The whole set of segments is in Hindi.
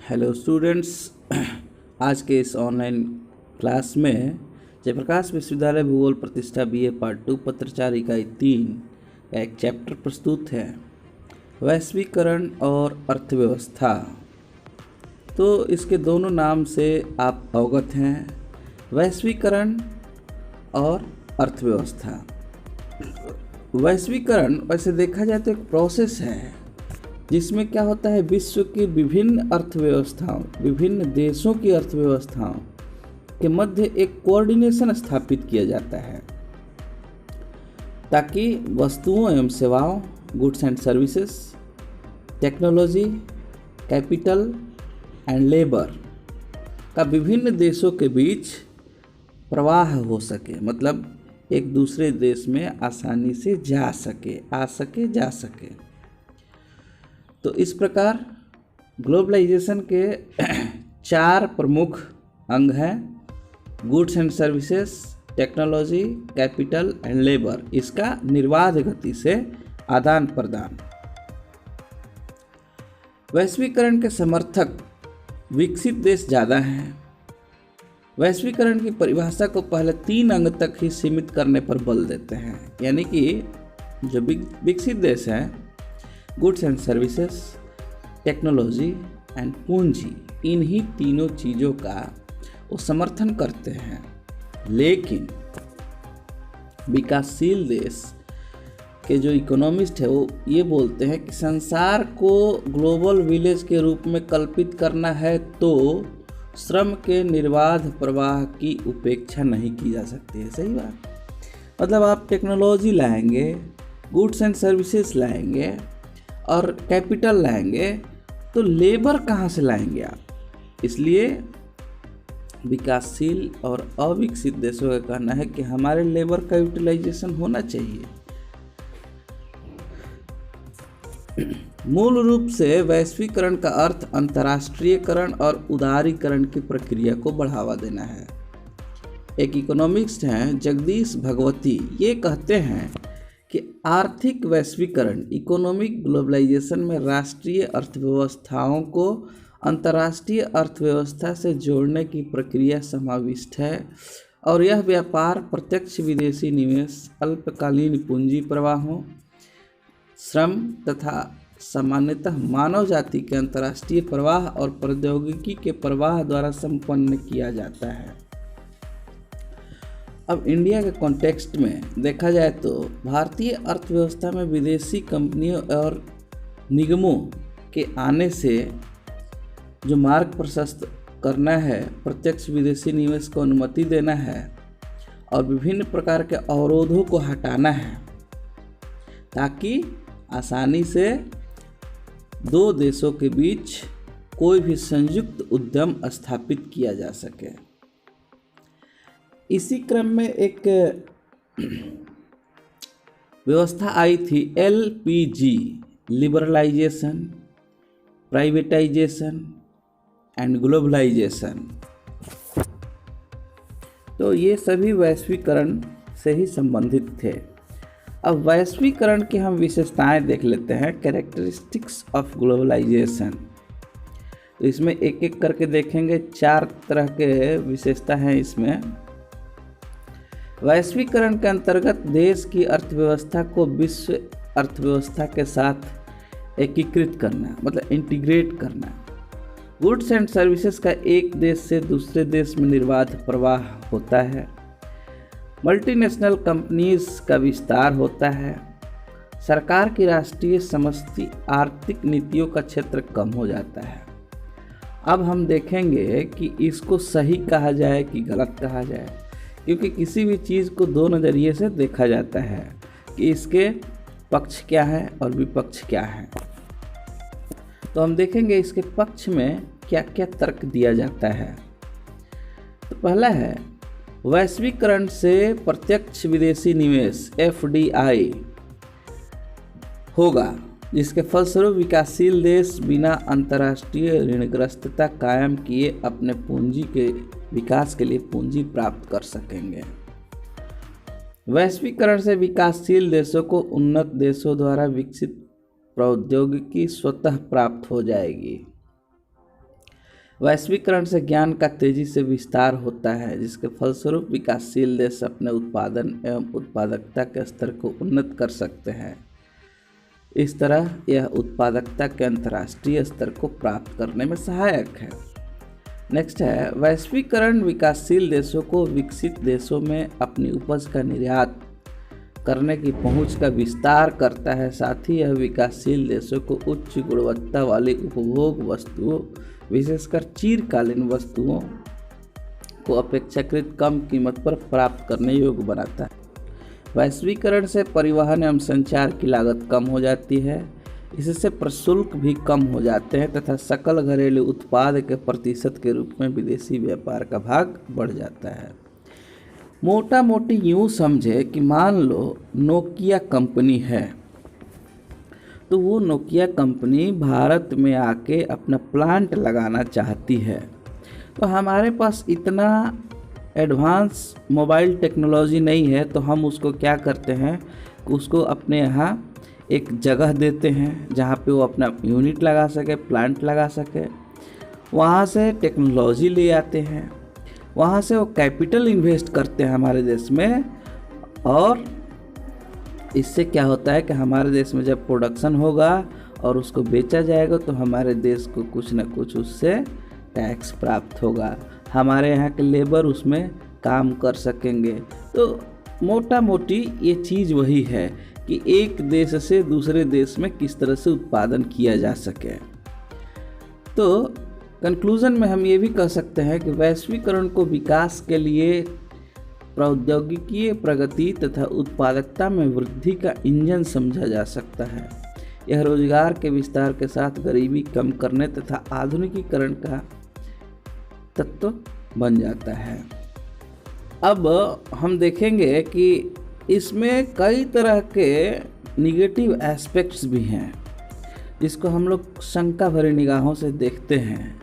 Hello students. आज के इस ऑनलाइन क्लास में जयप्रकाश विश्वविद्यालय भूगोल प्रतिष्ठा बीए पार्ट 2 पत्राचार इकाई 3 का एक चैप्टर प्रस्तुत है, वैश्वीकरण और अर्थव्यवस्था। तो इसके दोनों नाम से आप अवगत हैं, वैश्वीकरण और अर्थव्यवस्था। वैश्वीकरण वैसे देखा जाए तो एक प्रोसेस है जिसमें क्या होता है, विश्व की विभिन्न अर्थव्यवस्थाओं, विभिन्न देशों की अर्थव्यवस्थाओं के मध्य एक कोऑर्डिनेशन स्थापित किया जाता है ताकि वस्तुओं एवं सेवाओं, goods and services, technology, capital and labour का विभिन्न देशों के बीच प्रवाह हो सके, मतलब एक दूसरे देश में आसानी से जा सके, जा सके। तो इस प्रकार ग्लोबलाइजेशन के 4 प्रमुख अंग हैं, goods and services, technology, capital and labour. इसका निर्बाध गति से आदान प्रदान। वैश्वीकरण के समर्थक विकसित देश ज़्यादा हैं। वैश्वीकरण की परिभाषा को पहले 3 अंग तक ही सीमित करने पर बल देते हैं, यानी कि जो विकसित देश हैं, goods and services, technology and पूंजी, इन्हीं तीनों चीज़ों का वो समर्थन करते हैं। लेकिन विकासशील देश के जो इकोनॉमिस्ट है वो ये बोलते हैं कि संसार को ग्लोबल विलेज के रूप में कल्पित करना है तो श्रम के निर्बाध प्रवाह की उपेक्षा नहीं की जा सकती है। सही बात। मतलब आप टेक्नोलॉजी लाएंगे, गुड्स एंड सर्विसेज लाएंगे और कैपिटल लाएंगे तो लेबर कहाँ से लाएंगे आप। इसलिए विकासशील और अविकसित देशों का कहना है कि हमारे लेबर का यूटिलाइजेशन होना चाहिए। मूल रूप से वैश्वीकरण का अर्थ अंतर्राष्ट्रीयकरण और उदारीकरण की प्रक्रिया को बढ़ावा देना है। एक इकोनॉमिस्ट हैं जगदीश भगवती, ये कहते हैं कि आर्थिक वैश्वीकरण, इकोनॉमिक ग्लोबलाइजेशन में राष्ट्रीय अर्थव्यवस्थाओं को अंतर्राष्ट्रीय अर्थव्यवस्था से जोड़ने की प्रक्रिया समाविष्ट है और यह व्यापार, प्रत्यक्ष विदेशी निवेश, अल्पकालीन पूंजी प्रवाहों, श्रम तथा सामान्यतः मानव जाति के अंतर्राष्ट्रीय प्रवाह और प्रौद्योगिकी के प्रवाह द्वारा संपन्न किया जाता है। अब इंडिया के कॉन्टेक्स्ट में देखा जाए तो भारतीय अर्थव्यवस्था में विदेशी कंपनियों और निगमों के आने से जो मार्ग प्रशस्त करना है, प्रत्यक्ष विदेशी निवेश को अनुमति देना है और विभिन्न प्रकार के अवरोधों को हटाना है ताकि आसानी से 2 देशों के बीच कोई भी संयुक्त उद्यम स्थापित किया जा सके। इसी क्रम में एक व्यवस्था आई थी LPG, liberalisation, privatisation and globalisation. तो ये सभी वैश्वीकरण से ही संबंधित थे। अब वैश्वीकरण की हम विशेषताएं देख लेते हैं, कैरेक्टरिस्टिक्स ऑफ ग्लोबलाइजेशन। तो इसमें एक एक करके देखेंगे, 4 तरह के विशेषता हैं इसमें। वैश्वीकरण के अंतर्गत देश की अर्थव्यवस्था को विश्व अर्थव्यवस्था के साथ एकीकृत करना, मतलब इंटीग्रेट करना। गुड्स एंड सर्विसेज का एक देश से दूसरे देश में निर्बाध प्रवाह होता है। मल्टीनेशनल कंपनीज का विस्तार होता है। सरकार की राष्ट्रीय समष्टि आर्थिक नीतियों का क्षेत्र कम हो जाता है। अब हम देखेंगे कि इसको सही कहा जाए कि गलत कहा जाए, क्योंकि किसी भी चीज़ को 2 नज़रिए से देखा जाता है कि इसके पक्ष क्या है और विपक्ष क्या है। तो हम देखेंगे इसके पक्ष में क्या क्या तर्क दिया जाता है। तो पहला है, वैश्वीकरण से प्रत्यक्ष विदेशी निवेश FDI होगा, जिसके फलस्वरूप विकासशील देश बिना अंतर्राष्ट्रीय ऋणग्रस्तता कायम किए अपने पूंजी के विकास के लिए पूंजी प्राप्त कर सकेंगे। वैश्वीकरण से विकासशील देशों को उन्नत देशों द्वारा विकसित प्रौद्योगिकी स्वतः प्राप्त हो जाएगी। वैश्वीकरण से ज्ञान का तेजी से विस्तार होता है, जिसके फलस्वरूप विकासशील देश अपने उत्पादन एवं उत्पादकता के स्तर को उन्नत कर सकते हैं। इस तरह यह उत्पादकता के अंतर्राष्ट्रीय स्तर को प्राप्त करने में सहायक है। नेक्स्ट है, वैश्वीकरण विकासशील देशों को विकसित देशों में अपनी उपज का निर्यात करने की पहुंच का विस्तार करता है। साथ ही यह विकासशील देशों को उच्च गुणवत्ता वाली उपभोग वस्तुओं, विशेषकर चिरकालीन वस्तुओं को अपेक्षाकृत कम कीमत पर प्राप्त करने योग्य बनाता है। वैश्वीकरण से परिवहन एवं संचार की लागत कम हो जाती है, इससे प्रशुल्क भी कम हो जाते हैं तथा सकल घरेलू उत्पाद के प्रतिशत के रूप में विदेशी व्यापार का भाग बढ़ जाता है। मोटा मोटी यूँ समझे कि मान लो नोकिया कंपनी है, तो वो नोकिया कंपनी भारत में आके अपना प्लांट लगाना चाहती है। तो हमारे पास इतना एडवांस मोबाइल टेक्नोलॉजी नहीं है, तो हम उसको क्या करते हैं, उसको अपने यहाँ एक जगह देते हैं जहाँ पे वो अपना यूनिट लगा सके, प्लांट लगा सके। वहाँ से टेक्नोलॉजी ले आते हैं, वहाँ से वो कैपिटल इन्वेस्ट करते हैं हमारे देश में, और इससे क्या होता है कि हमारे देश में जब प्रोडक्शन होगा और उसको बेचा जाएगा तो हमारे देश को कुछ न कुछ उससे टैक्स प्राप्त होगा, हमारे यहाँ के लेबर उसमें काम कर सकेंगे। तो मोटा मोटी ये चीज़ वही है कि एक देश से दूसरे देश में किस तरह से उत्पादन किया जा सके। तो कंक्लूजन में हम ये भी कह सकते हैं कि वैश्वीकरण को विकास के लिए प्रौद्योगिकीय प्रगति तथा उत्पादकता में वृद्धि का इंजन समझा जा सकता है। यह रोजगार के विस्तार के साथ गरीबी कम करने तथा आधुनिकीकरण का तत्व बन जाता है। अब हम देखेंगे कि इसमें कई तरह के निगेटिव एस्पेक्ट्स भी हैं, जिसको हम लोग शंका भरी निगाहों से देखते हैं।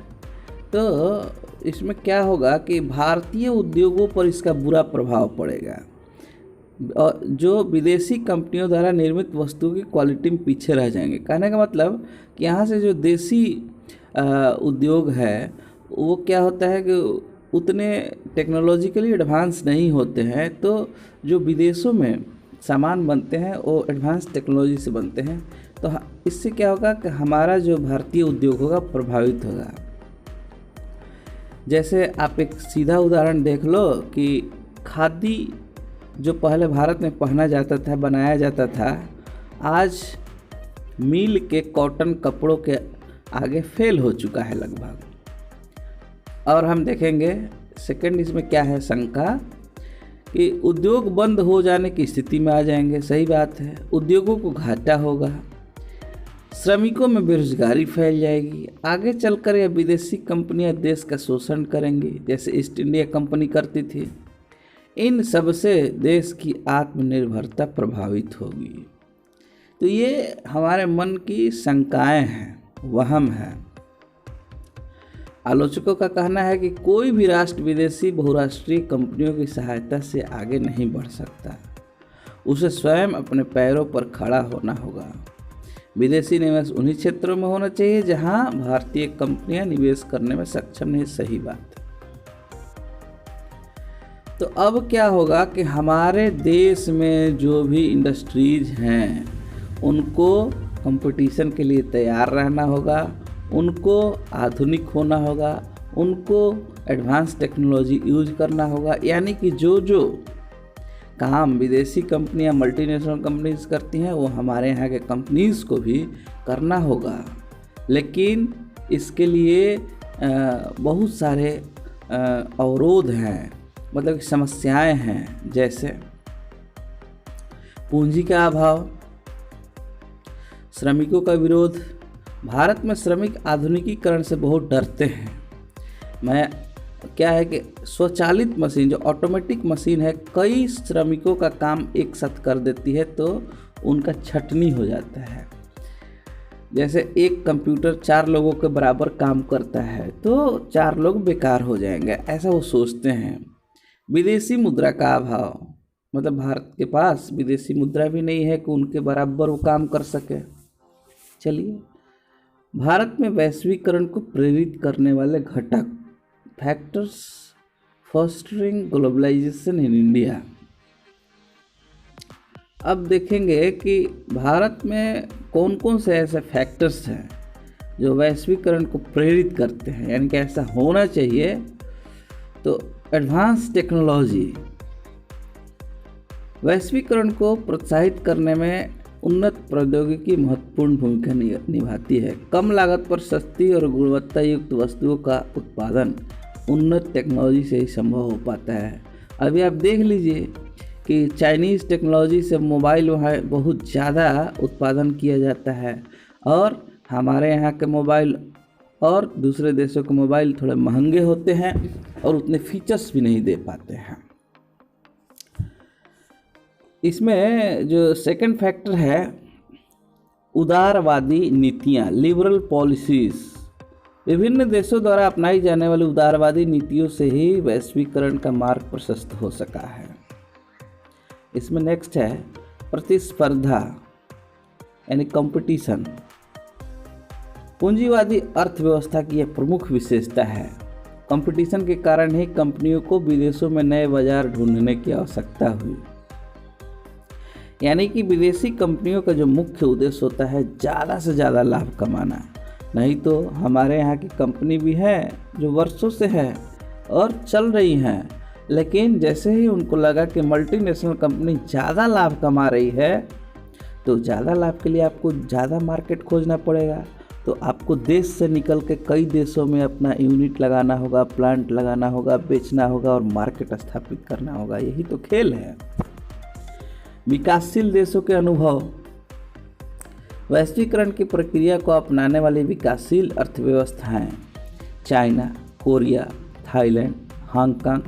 तो इसमें क्या होगा कि भारतीय उद्योगों पर इसका बुरा प्रभाव पड़ेगा, और जो विदेशी कंपनियों द्वारा निर्मित वस्तुओं की क्वालिटी में पीछे रह जाएंगे। कहने का मतलब कि यहाँ से जो देसी उद्योग है वो क्या होता है कि उतने टेक्नोलॉजिकली एडवांस नहीं होते हैं, तो जो विदेशों में सामान बनते हैं वो एडवांस टेक्नोलॉजी से बनते हैं। तो इससे क्या होगा कि हमारा जो भारतीय उद्योग होगा प्रभावित होगा। जैसे आप एक सीधा उदाहरण देख लो कि खादी जो पहले भारत में पहना जाता था, बनाया जाता था, आज मिल के कॉटन कपड़ों के आगे फेल हो चुका है लगभग। और हम देखेंगे सेकंड इसमें क्या है शंका कि उद्योग बंद हो जाने की स्थिति में आ जाएंगे। सही बात है, उद्योगों को घाटा होगा, श्रमिकों में बेरोजगारी फैल जाएगी, आगे चलकर यह विदेशी कंपनियां देश का शोषण करेंगी जैसे ईस्ट इंडिया कंपनी करती थी। इन सब से देश की आत्मनिर्भरता प्रभावित होगी। तो ये हमारे मन की शंकाएं हैं, वहम है। आलोचकों का कहना है कि कोई भी राष्ट्र विदेशी बहुराष्ट्रीय कंपनियों की सहायता से आगे नहीं बढ़ सकता, उसे स्वयं अपने पैरों पर खड़ा होना होगा। विदेशी निवेश उन्हीं क्षेत्रों में होना चाहिए जहां भारतीय कंपनियां निवेश करने में सक्षम नहीं। सही बात। तो अब क्या होगा कि हमारे देश में जो भी इंडस्ट्रीज हैं उनको कंपटीशन के लिए तैयार रहना होगा, उनको आधुनिक होना होगा, उनको एडवांस टेक्नोलॉजी यूज करना होगा। यानी कि जो जो काम विदेशी कंपनियां मल्टीनेशनल कंपनीज करती हैं वो हमारे यहाँ के कंपनीज को भी करना होगा। लेकिन इसके लिए बहुत सारे अवरोध हैं, मतलब कि समस्याएं हैं, जैसे पूंजी का अभाव, श्रमिकों का विरोध। भारत में श्रमिक आधुनिकीकरण से बहुत डरते हैं। क्या है कि स्वचालित मशीन, जो ऑटोमेटिक मशीन है, कई श्रमिकों का काम एक साथ कर देती है, तो उनका छटनी हो जाता है। जैसे एक कंप्यूटर 4 लोगों के बराबर काम करता है तो 4 लोग बेकार हो जाएंगे, ऐसा वो सोचते हैं। विदेशी मुद्रा का अभाव, मतलब भारत के पास विदेशी मुद्रा भी नहीं है कि उनके बराबर वो काम कर सके। चलिए, भारत में वैश्वीकरण को प्रेरित करने वाले घटक, factors fostering globalisation in India. अब देखेंगे कि भारत में कौन कौन से ऐसे फैक्टर्स हैं जो वैश्वीकरण को प्रेरित करते हैं, यानी कि ऐसा होना चाहिए। तो एडवांस टेक्नोलॉजी वैश्वीकरण को प्रोत्साहित करने में उन्नत प्रौद्योगिकी महत्वपूर्ण भूमिका निभाती है। कम लागत पर सस्ती और गुणवत्ता युक्त वस्तुओं का उत्पादन उन्नत टेक्नोलॉजी से ही संभव हो पाता है। अभी आप देख लीजिए कि चाइनीज़ टेक्नोलॉजी से मोबाइल वहाँ बहुत ज़्यादा उत्पादन किया जाता है, और हमारे यहाँ के मोबाइल और दूसरे देशों के मोबाइल थोड़े महंगे होते हैं और उतने फीचर्स भी नहीं दे पाते हैं। इसमें जो सेकंड फैक्टर है, उदारवादी नीतियाँ, लिबरल पॉलिसीज़। विभिन्न देशों द्वारा अपनाई जाने वाली उदारवादी नीतियों से ही वैश्वीकरण का मार्ग प्रशस्त हो सका है। इसमें नेक्स्ट है प्रतिस्पर्धा, यानी कंपटीशन। पूंजीवादी अर्थव्यवस्था की यह प्रमुख विशेषता है। कंपटीशन के कारण ही कंपनियों को विदेशों में नए बाजार ढूंढने की आवश्यकता हुई। यानी कि विदेशी कंपनियों का जो मुख्य उद्देश्य होता है ज़्यादा से ज़्यादा लाभ कमाना। नहीं तो हमारे यहाँ की कंपनी भी है जो वर्षों से है और चल रही हैं, लेकिन जैसे ही उनको लगा कि मल्टीनेशनल कंपनी ज़्यादा लाभ कमा रही है, तो ज़्यादा लाभ के लिए आपको ज़्यादा मार्केट खोजना पड़ेगा। तो आपको देश से निकल के कई देशों में अपना यूनिट लगाना होगा, प्लांट लगाना होगा, बेचना होगा और मार्केट स्थापित करना होगा। यही तो खेल है। विकासशील देशों के अनुभव। वैश्वीकरण की प्रक्रिया को अपनाने वाली विकासशील अर्थव्यवस्थाएं China, Korea, Thailand, Hong Kong,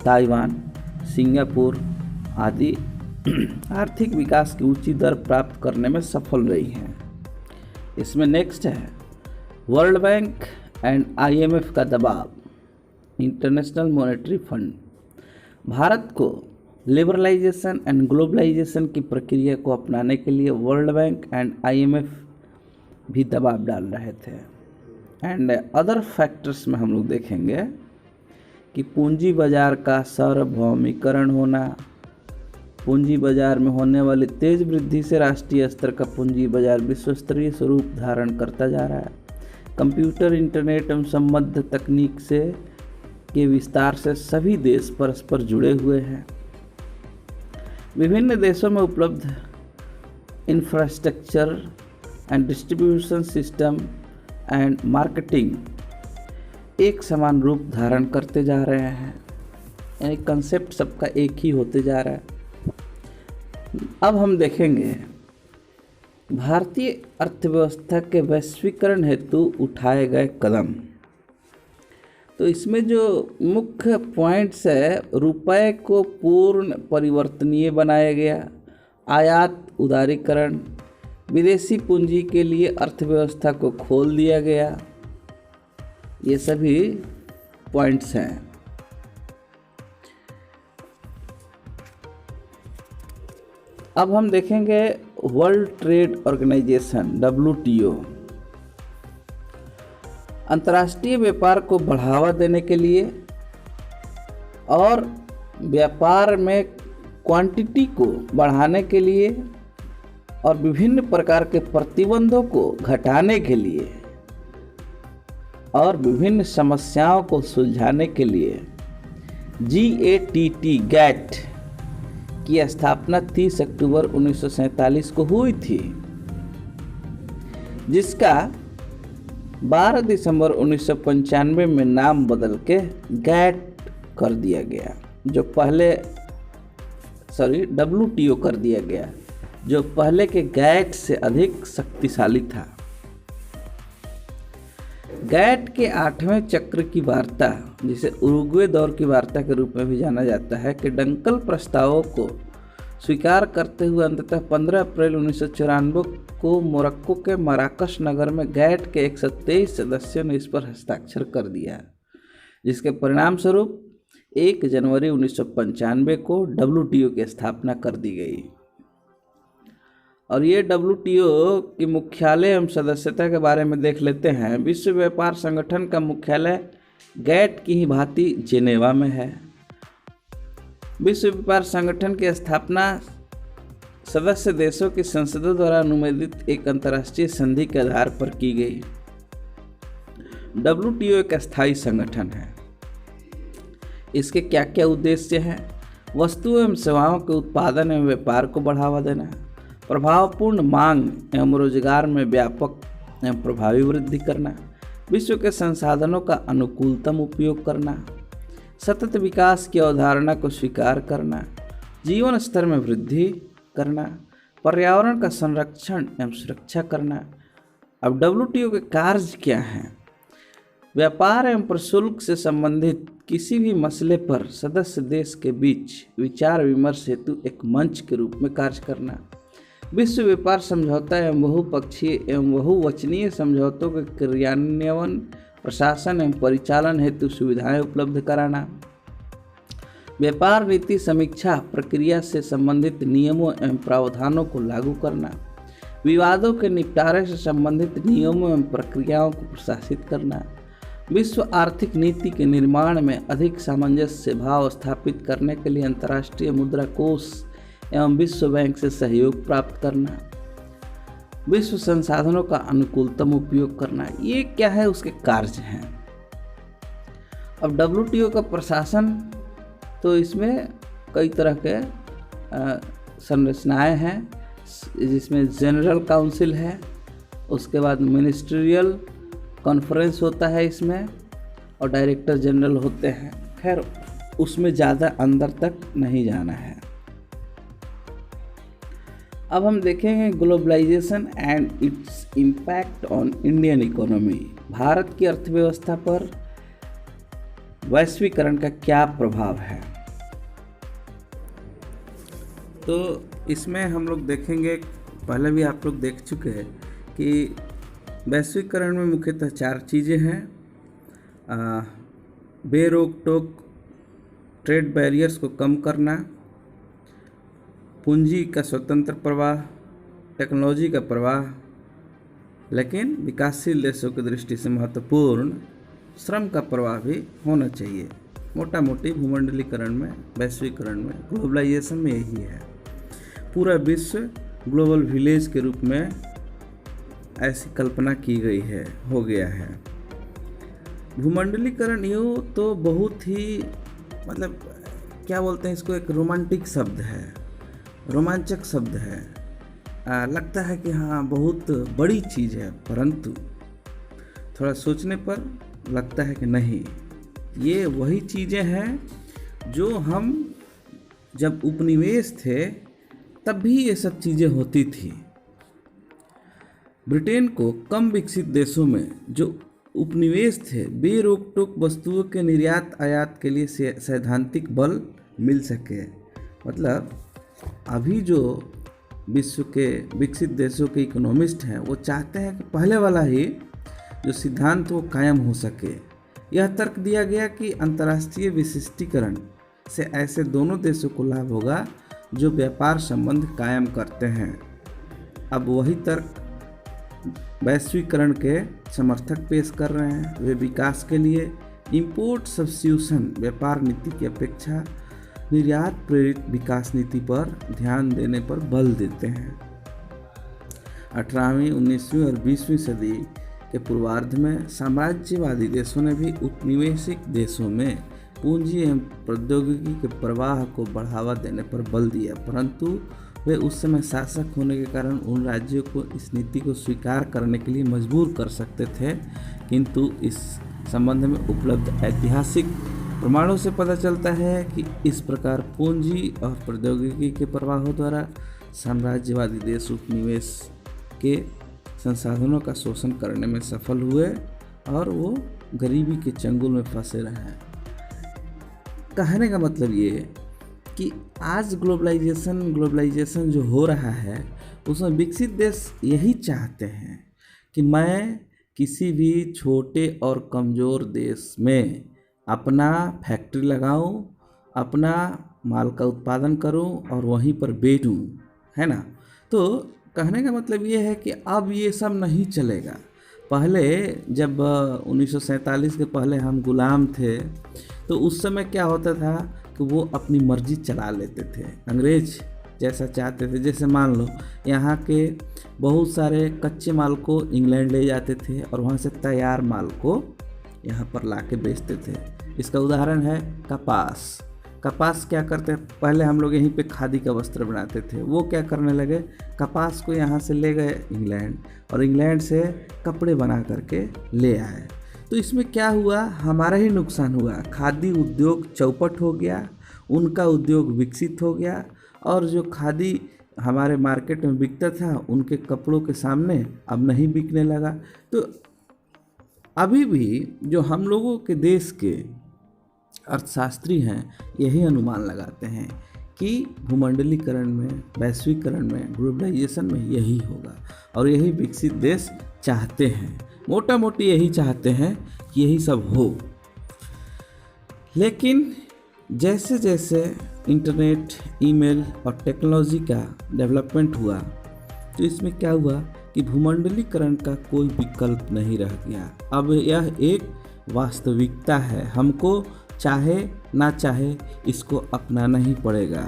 Taiwan, Singapore आदि आर्थिक विकास की ऊंची दर प्राप्त करने में सफल रही हैं। इसमें नेक्स्ट है वर्ल्ड बैंक एंड IMF का दबाव, इंटरनेशनल मॉनेटरी फंड। भारत को लिबरलाइजेशन एंड ग्लोबलाइजेशन की प्रक्रिया को अपनाने के लिए वर्ल्ड बैंक एंड IMF भी दबाव डाल रहे थे। एंड अदर फैक्टर्स में हम लोग देखेंगे कि पूंजी बाजार का सार्वभौमिकरण होना। पूंजी बाजार में होने वाली तेज वृद्धि से राष्ट्रीय स्तर का पूंजी बाजार विश्व स्तरीय स्वरूप धारण करता जा रहा है। कंप्यूटर, इंटरनेट एवं संबद्ध तकनीक के विस्तार से सभी देश परस्पर जुड़े हुए हैं। विभिन्न देशों में उपलब्ध infrastructure and distribution system and marketing एक समान रूप धारण करते जा रहे हैं, यानी कंसेप्ट सबका एक ही होते जा रहा है। अब हम देखेंगे भारतीय अर्थव्यवस्था के वैश्वीकरण हेतु उठाए गए कदम। तो इसमें जो मुख्य पॉइंट्स है, रुपए को पूर्ण परिवर्तनीय बनाया गया, आयात उदारीकरण, विदेशी पूंजी के लिए अर्थव्यवस्था को खोल दिया गया, ये सभी पॉइंट्स हैं। अब हम देखेंगे वर्ल्ड ट्रेड ऑर्गेनाइजेशन WTO। अंतर्राष्ट्रीय व्यापार को बढ़ावा देने के लिए और व्यापार में क्वांटिटी को बढ़ाने के लिए और विभिन्न प्रकार के प्रतिबंधों को घटाने के लिए और विभिन्न समस्याओं को सुलझाने के लिए GATT की स्थापना 30 अक्टूबर 1947 को हुई थी, जिसका 12 दिसंबर 1995 में नाम बदल के GATT कर दिया गया, जो पहले WTO कर दिया गया, जो पहले के GATT से अधिक शक्तिशाली था। GATT के 8वें चक्र की वार्ता, जिसे उरुग्वे दौर की वार्ता के रूप में भी जाना जाता है, के डंकल प्रस्तावों को स्वीकार करते हुए अंततः 15 अप्रैल 1994 को मोरक्को के मराकश नगर में GATT के 123 सदस्यों ने इस पर हस्ताक्षर कर दिया, जिसके परिणाम स्वरूप 1 जनवरी 1995 को WTO की स्थापना कर दी गई। और ये WTO की मुख्यालय एवं सदस्यता के बारे में देख लेते हैं। विश्व व्यापार संगठन का मुख्यालय गैट की ही भांति जेनेवा में है। विश्व व्यापार संगठन की स्थापना सदस्य देशों की संसदों द्वारा अनुमोदित एक अंतर्राष्ट्रीय संधि के आधार पर की गई। WTO एक अस्थायी संगठन है। इसके क्या क्या उद्देश्य हैं? वस्तु एवं सेवाओं के उत्पादन एवं व्यापार को बढ़ावा देना, प्रभावपूर्ण मांग एवं रोजगार में व्यापक एवं प्रभावी वृद्धि करना, विश्व के संसाधनों का अनुकूलतम उपयोग करना, सतत विकास की अवधारणा को स्वीकार करना, जीवन स्तर में वृद्धि करना, पर्यावरण का संरक्षण एवं सुरक्षा करना। अब WTO के कार्य क्या हैं? व्यापार एवं प्रशुल्क से संबंधित किसी भी मसले पर सदस्य देश के बीच विचार विमर्श हेतु एक मंच के रूप में कार्य करना, विश्व व्यापार समझौता एवं बहुपक्षीय एवं बहुवचनीय समझौतों के क्रियान्वयन, प्रशासन एवं परिचालन हेतु सुविधाएं उपलब्ध कराना, व्यापार नीति समीक्षा प्रक्रिया से संबंधित नियमों एवं प्रावधानों को लागू करना, विवादों के निपटारे से संबंधित नियमों एवं प्रक्रियाओं को प्रशासित करना, विश्व आर्थिक नीति के निर्माण में अधिक सामंजस्य भाव स्थापित करने के लिए अंतर्राष्ट्रीय मुद्रा कोष एवं विश्व बैंक से सहयोग प्राप्त करना, विश्व संसाधनों का अनुकूलतम उपयोग करना। ये क्या है, उसके कार्य हैं। अब WTO का प्रशासन, तो इसमें कई तरह के संरचनाएं हैं, जिसमें जनरल काउंसिल है, उसके बाद मिनिस्ट्रियल कॉन्फ्रेंस होता है इसमें, और डायरेक्टर जनरल होते हैं। खैर उसमें ज़्यादा अंदर तक नहीं जाना है। अब हम देखेंगे globalisation and its impact on Indian economy. Bharat की अर्थव्यवस्था पर वैश्वीकरण का क्या प्रभाव है? तो इसमें हम लोग देखेंगे, पहले भी आप लोग देख चुके हैं कि वैश्वीकरण में मुख्यतः 4 चीज़ें हैं। बेरोक टोक ट्रेड बैरियर्स को कम करना, पूंजी का स्वतंत्र प्रवाह, टेक्नोलॉजी का प्रवाह, लेकिन विकासशील देशों की दृष्टि से महत्वपूर्ण श्रम का प्रवाह भी होना चाहिए। मोटा मोटी भूमंडलीकरण में, वैश्वीकरण में, ग्लोबलाइजेशन में यही है। पूरा विश्व ग्लोबल विलेज के रूप में ऐसी कल्पना की गई है, हो गया है। भूमंडलीकरण यूँ तो बहुत ही मतलब क्या बोलते हैं इसको, एक रोमांटिक शब्द है, रोमांचक शब्द है। लगता है कि हाँ बहुत बड़ी चीज़ है, परंतु थोड़ा सोचने पर लगता है कि नहीं, ये वही चीज़ें हैं जो हम जब उपनिवेश थे तब भी ये सब चीज़ें होती थी। ब्रिटेन को कम विकसित देशों में जो उपनिवेश थे, बेरोक टोक वस्तुओं के निर्यात आयात के लिए सैद्धांतिक बल मिल सके। मतलब अभी जो विश्व के विकसित देशों के इकोनॉमिस्ट हैं वो चाहते हैं कि पहले वाला ही जो सिद्धांत वो कायम हो सके। यह तर्क दिया गया कि अंतर्राष्ट्रीय विशिष्टीकरण से ऐसे दोनों देशों को लाभ होगा जो व्यापार संबंध कायम करते हैं। अब वही तर्क वैश्वीकरण के समर्थक पेश कर रहे हैं। वे विकास के लिए इंपोर्ट सब्स्टिट्यूशन व्यापार नीति की अपेक्षा निर्यात प्रेरित विकास नीति पर ध्यान देने पर बल देते हैं। 18वीं, 19वीं और 20वीं सदी के पूर्वार्ध में साम्राज्यवादी देशों ने भी उपनिवेशिक देशों में पूंजी एवं प्रौद्योगिकी के प्रवाह को बढ़ावा देने पर बल दिया, परंतु वे उस समय शासक होने के कारण उन राज्यों को इस नीति को स्वीकार करने के लिए मजबूर कर सकते थे। किंतु इस संबंध में उपलब्ध ऐतिहासिक प्रमाणों से पता चलता है कि इस प्रकार पूंजी और प्रौद्योगिकी के प्रवाहों द्वारा साम्राज्यवादी देश उपनिवेश के संसाधनों का शोषण करने में सफल हुए और वो गरीबी के चंगुल में फंसे रहे। कहने का मतलब ये कि आज ग्लोबलाइजेशन जो हो रहा है उसमें विकसित देश यही चाहते हैं कि मैं किसी भी छोटे और कमज़ोर देश में अपना फैक्ट्री लगाऊं, अपना माल का उत्पादन करूं और वहीं पर बेचूं, है ना। तो कहने का मतलब ये है कि अब ये सब नहीं चलेगा। पहले जब 1947 के पहले हम गुलाम थे तो उस समय क्या होता था कि वो अपनी मर्जी चला लेते थे, अंग्रेज जैसा चाहते थे। जैसे मान लो यहाँ के बहुत सारे कच्चे माल को इंग्लैंड ले जाते थे और वहाँ से तैयार माल को यहाँ पर ला के बेचते थे। इसका उदाहरण है कपास। कपास क्या करते, पहले हम लोग यहीं पे खादी का वस्त्र बनाते थे, वो क्या करने लगे, कपास को यहाँ से ले गए इंग्लैंड और इंग्लैंड से कपड़े बना करके ले आए। तो इसमें क्या हुआ, हमारा ही नुकसान हुआ। खादी उद्योग चौपट हो गया, उनका उद्योग विकसित हो गया और जो खादी हमारे मार्केट में बिकता था उनके कपड़ों के सामने अब नहीं बिकने लगा। तो अभी भी जो हम लोगों के देश के अर्थशास्त्री हैं यही अनुमान लगाते हैं कि भूमंडलीकरण में, वैश्वीकरण में, ग्लोबलाइजेशन में यही होगा और यही विकसित देश चाहते हैं, मोटा मोटी यही चाहते हैं कि यही सब हो। लेकिन जैसे जैसे इंटरनेट, ईमेल और टेक्नोलॉजी का डेवलपमेंट हुआ तो इसमें क्या हुआ कि भूमंडलीकरण का कोई विकल्प नहीं रह गया। अब यह एक वास्तविकता है, हमको चाहे ना चाहे इसको अपनाना ही पड़ेगा,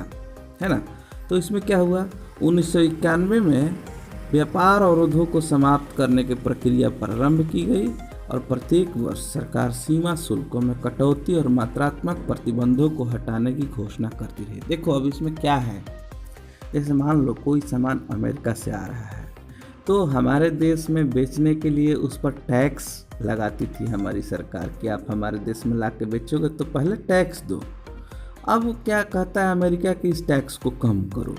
है ना। तो इसमें क्या हुआ, 1991 में व्यापार अवरोधों को समाप्त करने की प्रक्रिया प्रारंभ की गई और प्रत्येक वर्ष सरकार सीमा शुल्कों में कटौती और मात्रात्मक प्रतिबंधों को हटाने की घोषणा करती रही। देखो अब इसमें क्या है, जैसे मान लो कोई सामान अमेरिका से आ रहा है तो हमारे देश में बेचने के लिए उस पर टैक्स लगाती थी हमारी सरकार कि आप हमारे देश में ला के बेचोगे तो पहले टैक्स दो। अब क्या कहता है अमेरिका कि इस टैक्स को कम करो।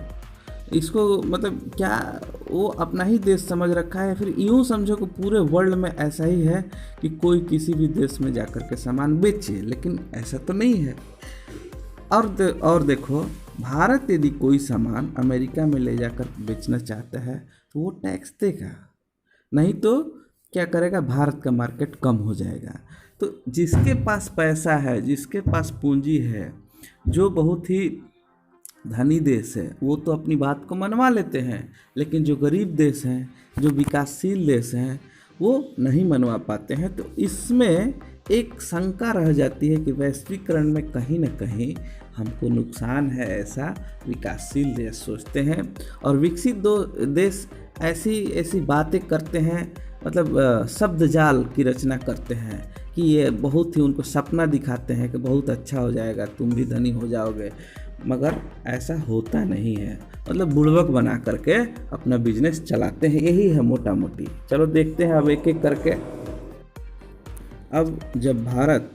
इसको मतलब क्या वो अपना ही देश समझ रखा है, फिर यूँ समझो कि पूरे वर्ल्ड में ऐसा ही है कि कोई किसी भी देश में जाकर के सामान बेचे, लेकिन ऐसा तो नहीं है। और देखो, भारत यदि कोई सामान अमेरिका में ले जाकर बेचना चाहता है तो वो टैक्स देगा, नहीं तो क्या करेगा, भारत का मार्केट कम हो जाएगा। तो जिसके पास पैसा है, जिसके पास पूंजी है, जो बहुत ही धनी देश है, वो तो अपनी बात को मनवा लेते हैं, लेकिन जो गरीब देश हैं, जो विकासशील देश हैं, वो नहीं मनवा पाते हैं। तो इसमें एक शंका रह जाती है कि वैश्वीकरण में कहीं ना कहीं हमको नुकसान है, ऐसा विकासशील देश सोचते हैं और विकसित देश ऐसी बातें करते हैं, मतलब शब्द जाल की रचना करते हैं कि ये बहुत ही उनको सपना दिखाते हैं कि बहुत अच्छा हो जाएगा, तुम भी धनी हो जाओगे, मगर ऐसा होता नहीं है। मतलब बुड़बक बना करके अपना बिजनेस चलाते हैं, यही है मोटा मोटी। चलो देखते हैं अब एक एक करके। अब जब भारत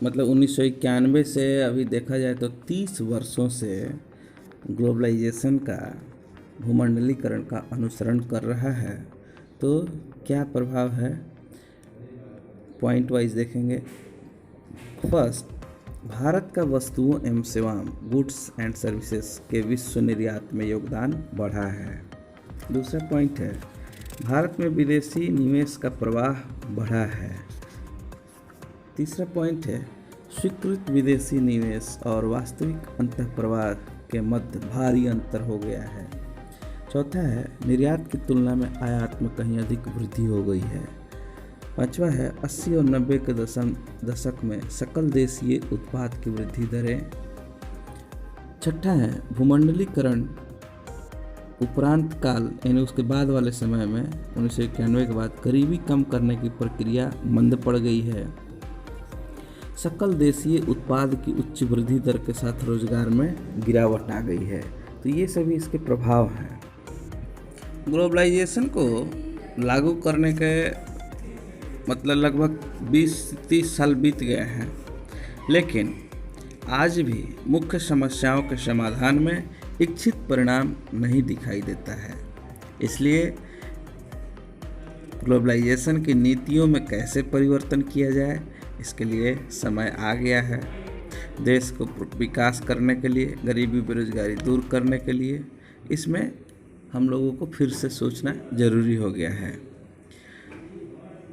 मतलब 1991 से अभी देखा जाए तो 30 वर्षों से ग्लोबलाइजेशन का, भूमंडलीकरण का अनुसरण कर रहा है, तो क्या प्रभाव है, पॉइंट वाइज देखेंगे। फर्स्ट, भारत का वस्तुओं एवं सेवाओं, गुड्स एंड सर्विसेज के विश्व निर्यात में योगदान बढ़ा है। दूसरा पॉइंट है, भारत में विदेशी निवेश का प्रवाह बढ़ा है। तीसरा पॉइंट है, स्वीकृत विदेशी निवेश और वास्तविक अंतःप्रवाह के मध्य भारी अंतर हो गया है। चौथा है, निर्यात की तुलना में आयात में कहीं अधिक वृद्धि हो गई है। पांचवा है, 80 और 90 के दशक में सकल देशीय उत्पाद की वृद्धि दरें। छठा है, भूमंडलीकरण उपरांत काल यानी उसके बाद वाले समय में 1991 के बाद गरीबी कम करने की प्रक्रिया मंद पड़ गई है। सकल देशीय उत्पाद की उच्च वृद्धि दर के साथ रोजगार में गिरावट आ गई है। तो ये सभी इसके प्रभाव हैं। ग्लोबलाइजेशन को लागू करने के मतलब लगभग 20-30 साल बीत गए हैं, लेकिन आज भी मुख्य समस्याओं के समाधान में इच्छित परिणाम नहीं दिखाई देता है। इसलिए ग्लोबलाइजेशन की नीतियों में कैसे परिवर्तन किया जाए, इसके लिए समय आ गया है। देश को विकास करने के लिए, गरीबी बेरोजगारी दूर करने के लिए इसमें हम लोगों को फिर से सोचना जरूरी हो गया है।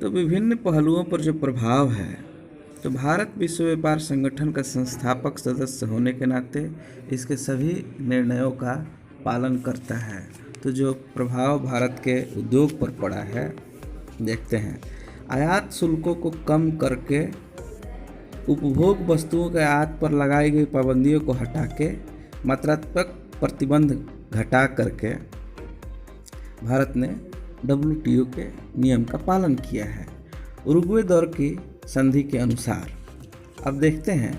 तो विभिन्न पहलुओं पर जो प्रभाव है, तो भारत विश्व व्यापार संगठन का संस्थापक सदस्य होने के नाते इसके सभी निर्णयों का पालन करता है तो जो प्रभाव भारत के उद्योग पर पड़ा है देखते हैं। आयात शुल्कों को कम करके उपभोग वस्तुओं के आयात पर लगाई गई पाबंदियों को हटा के मात्रात्मक प्रतिबंध घटा करके भारत ने WTO के नियम का पालन किया है उरुग्वे दौर की संधि के अनुसार। अब देखते हैं,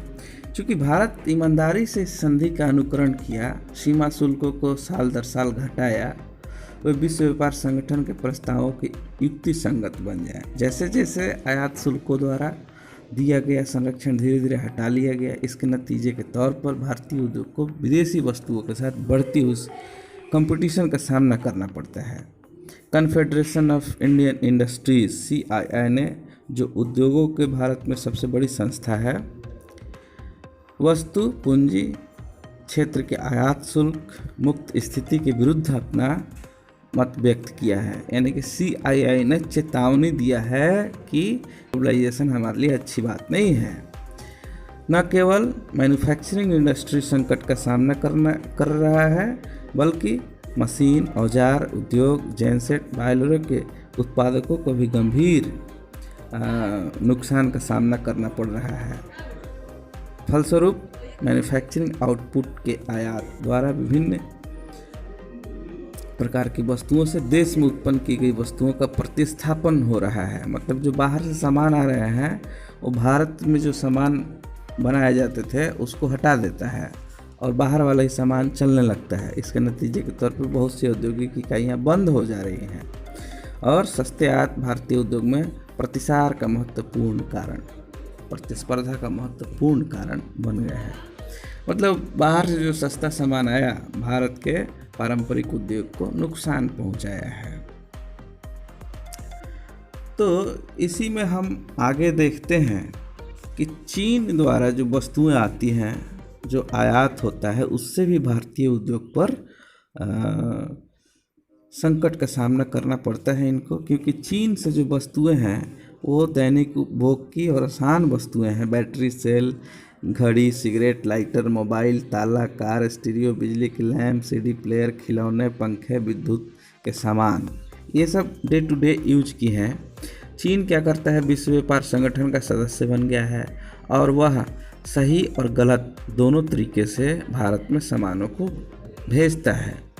चूँकि भारत ईमानदारी से इस संधि का अनुकरण किया, सीमा शुल्कों को साल दर साल घटाया, वे विश्व व्यापार संगठन के प्रस्तावों की युक्ति संगत बन जाए। जैसे जैसे आयात शुल्कों द्वारा दिया गया संरक्षण धीरे धीरे हटा लिया गया, इसके नतीजे के तौर पर भारतीय उद्योग को विदेशी वस्तुओं के साथ बढ़ती हुई कंपटीशन का सामना करना पड़ता है। Confederation of Indian industries CII ने, जो उद्योगों के भारत में सबसे बड़ी संस्था है, वस्तु पूंजी क्षेत्र के आयात शुल्क मुक्त स्थिति के विरुद्ध अपना मत व्यक्त किया है। यानी कि CII ने चेतावनी दिया है कि ग्लोबलाइजेशन हमारे लिए अच्छी बात नहीं है। न केवल मैन्युफैक्चरिंग इंडस्ट्री संकट का सामना कर रहा है, बल्कि मशीन, औजार उद्योग, जेनसेट, बायलरों के उत्पादकों को भी गंभीर नुकसान का सामना करना पड़ रहा है। फलस्वरूप मैन्युफैक्चरिंग आउटपुट के आयात द्वारा विभिन्न प्रकार की वस्तुओं से देश में उत्पन्न की गई वस्तुओं का प्रतिस्थापन हो रहा है। मतलब जो बाहर से सामान आ रहे हैं वो भारत में जो सामान बनाए जाते थे उसको हटा देता है और बाहर वाला ही सामान चलने लगता है। इसके नतीजे के तौर पर बहुत सी औद्योगिक इकाइयाँ बंद हो जा रही हैं और सस्ते आयात भारतीय उद्योग में प्रतिस्पर्धा का महत्वपूर्ण कारण बन गया है। मतलब बाहर से जो सस्ता सामान आया भारत के पारंपरिक उद्योग को नुकसान पहुंचाया है। तो इसी में हम आगे देखते हैं कि चीन द्वारा जो वस्तुएं आती हैं, जो आयात होता है, उससे भी भारतीय उद्योग पर संकट का सामना करना पड़ता है इनको, क्योंकि चीन से जो वस्तुएं हैं वो दैनिक उपभोग की और आसान वस्तुएं हैं। बैटरी सेल, घड़ी, सिगरेट, लाइटर, मोबाइल, ताला, कार, स्टीरियो, बिजली की लैंप, CD प्लेयर, खिलौने, पंखे, विद्युत के सामान, ये सब डे टू डे यूज की हैं। चीन क्या करता है, विश्व व्यापार संगठन का सदस्य बन गया है और वह सही और गलत दोनों तरीके से भारत में सामानों को भेजता है।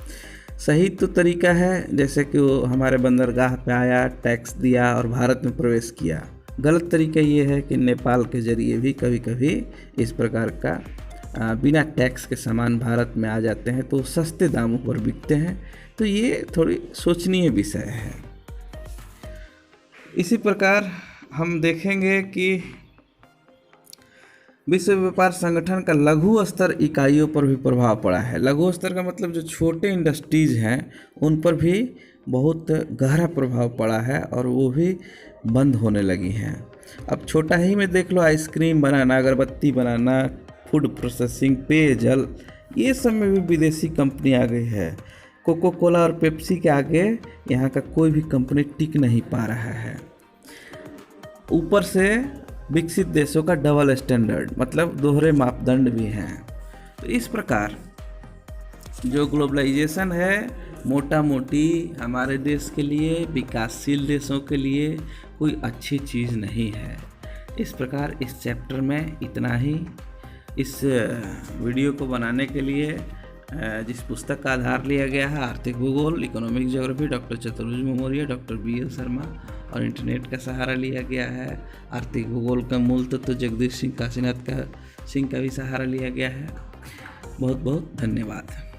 सही तो तरीका है जैसे कि वो हमारे बंदरगाह पे आया, टैक्स दिया और भारत में प्रवेश किया। गलत तरीका ये है कि नेपाल के जरिए भी कभी कभी इस प्रकार का बिना टैक्स के सामान भारत में आ जाते हैं तो सस्ते दामों पर बिकते हैं। तो ये थोड़ी सोचनीय विषय है। इसी प्रकार हम देखेंगे कि विश्व व्यापार संगठन का लघु स्तर इकाइयों पर भी प्रभाव पड़ा है। लघु स्तर का मतलब जो छोटे इंडस्ट्रीज हैं उन पर भी बहुत गहरा प्रभाव पड़ा है और वो भी बंद होने लगी हैं। अब छोटा ही में देख लो, आइसक्रीम बनाना, अगरबत्ती बनाना, फूड प्रोसेसिंग, पेयजल, ये सब में भी विदेशी कंपनी आ गई है। कोको कोला और पेप्सी के आगे यहाँ का कोई भी कंपनी टिक नहीं पा रहा है। ऊपर से विकसित देशों का डबल स्टैंडर्ड, मतलब दोहरे मापदंड भी हैं। तो इस प्रकार जो ग्लोबलाइजेशन है मोटा मोटी हमारे देश के लिए, विकासशील देशों के लिए कोई अच्छी चीज़ नहीं है। इस प्रकार इस चैप्टर में इतना ही। इस वीडियो को बनाने के लिए जिस पुस्तक का आधार लिया गया है, आर्थिक भूगोल, इकोनॉमिक ज्योग्राफी, डॉक्टर चतुर्भुज मौर्य, डॉक्टर BL शर्मा, और इंटरनेट का सहारा लिया गया है। आर्थिक भूगोल का मूल तत्व जगदीश सिंह काशीनाथ सिंह का भी सहारा लिया गया है। बहुत बहुत धन्यवाद।